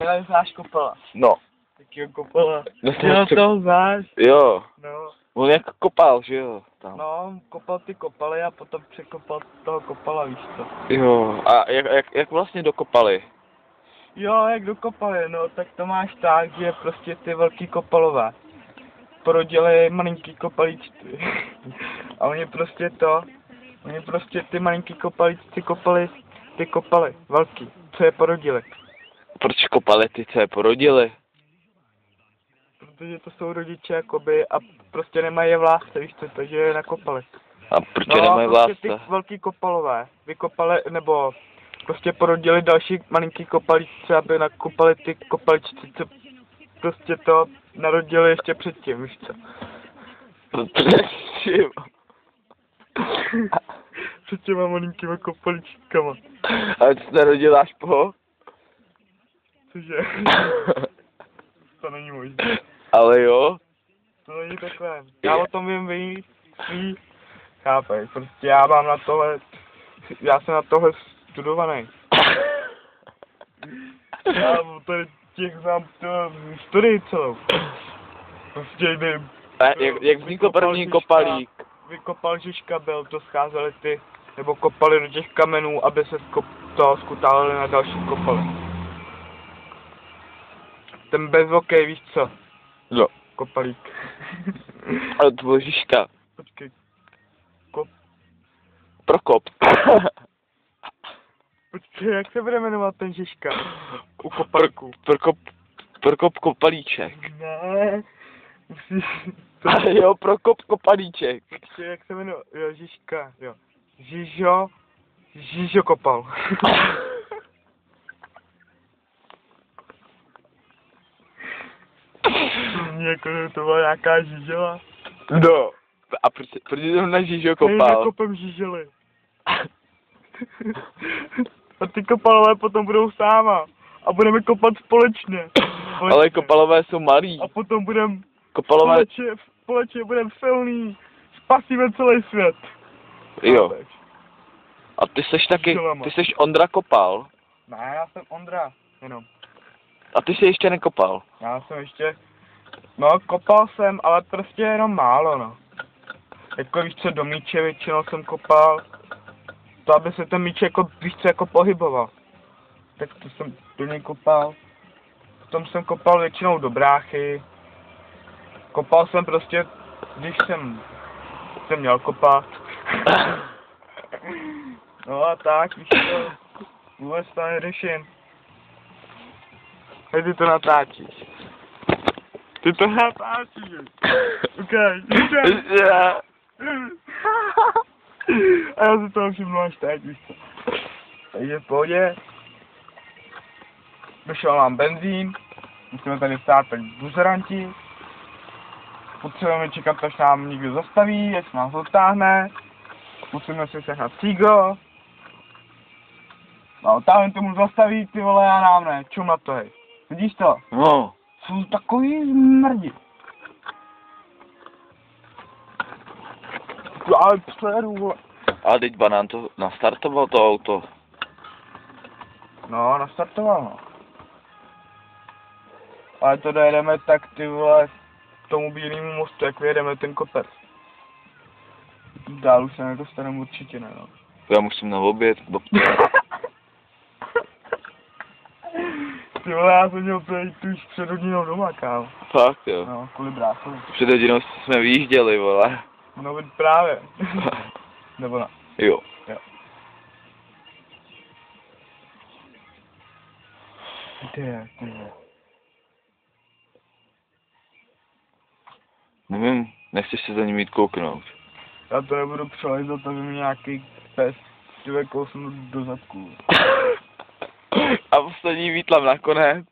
Ty znáš Kopala. No. Jakýho Kopala? No, Jo, to znáš. Jo. No. On jak kopal, že jo? Tam. No, kopal ty kopaly a potom překopal toho Kopala, víš co. Jo. A jak vlastně dokopali? Jo, jak dokopali, no, tak to máš tak, že prostě ty velký kopalové porodili malinký kopalíčky. A oni prostě ty malinký kopalíčky ty kopaly, velký, co je porodili. Proč kopali ty, co je porodili? Protože to jsou rodiče jakoby a prostě nemají je v lásce, víš co, takže je nakopali. A proč No nemají a prostě vládce? ty velký kopalové vykopali, nebo prostě porodili další malinký kopalíčce, aby nakopali ty kopalíčci, co prostě to narodili ještě předtím, víš co. Předtím. Před těma malinkýma kopalíčkama. A ty jsi narodil až po? Cože? To není možné. Ale jo. To není takové. Já o tom vím víc. Chápej, prostě já mám na tohle, já jsem na tohle studovaný. Já tady těch znám studii celou. Prostě jde. A jak vznikl první kopalík? Vykopal Žižka byl, to scházeli ty, nebo kopali do těch kamenů, aby se skutálili na další kopaly. Ten bezvokej, víš co? Jo. Kopalík. Ale to byl Žižka. Počkej. Prokop. Počkej, jak se bude jmenovat ten Žižka? U kopalíku. Prokop Kopalíček. Ne. Musíš... Jo, Prokop Kopalíček. Počkej, jak se jmenuje? Jo, Žižka, jo. Žižo kopal. Jako to byla nějaká žižela. No. A proč jsem na Žižo kopal? My nekopem žižely. A ty kopalové potom budou sáma. A budeme kopat společně. Ale kopalové jsou malí. A potom budeme Kopalové... společně budeme silný. Spasíme celý svět. Jo. A ty seš taky, ty seš Ondra Kopal. Ne, já jsem Ondra, jenom. A ty jsi ještě nekopal. Já jsem ještě, no kopal jsem, ale prostě jenom málo, no. Jako víš co, do míče většinou jsem kopal. To, aby se ten míč jako, víš co, jako pohyboval. Tak to jsem do něj kopal. Potom jsem kopal většinou do bráchy. Kopal jsem prostě, když jsem měl kopat. No a tak, víš co, vůbec to neřeším. Hej, ty to natáčíš. Ty to natáčíš. Ukáž. A já si toho všimnu až teď, víš co. Takže v pohodě. Došel nám benzín. Musíme tady stát tak buzeranti. Potřebujeme čekat, až nám někdo zastaví, až nás odtáhne. Musíme si sechat cígo. No, tam tomu zastaví, ty vole, já nám ne. Čum na to, hej. Vidíš to? No. Jsou takový zmrdi. Ale přeru, vole. Ale teď banán to nastartoval to auto. No, nastartoval, no. Ale to dojedeme tak, ty vole, k tomu bílému mostu, jak vyjedeme ten kopec. Dál už se nedostaneme určitě, ne, no. Já musím na oběd, Ty vole, já jsem měl projít už před hodinou doma, kámo. Fakt jo. No, kvůli bráchovi. Před hodinou jsme vyjížděli, vole. No, právě. Nebo ne? Jo. Jo. Ty. Nevím, nechceš se za ním jít kouknout. Já to nebudu přelezat, aby mi nějaký pes kousnul do zadku. A poslední výtlam nakonec.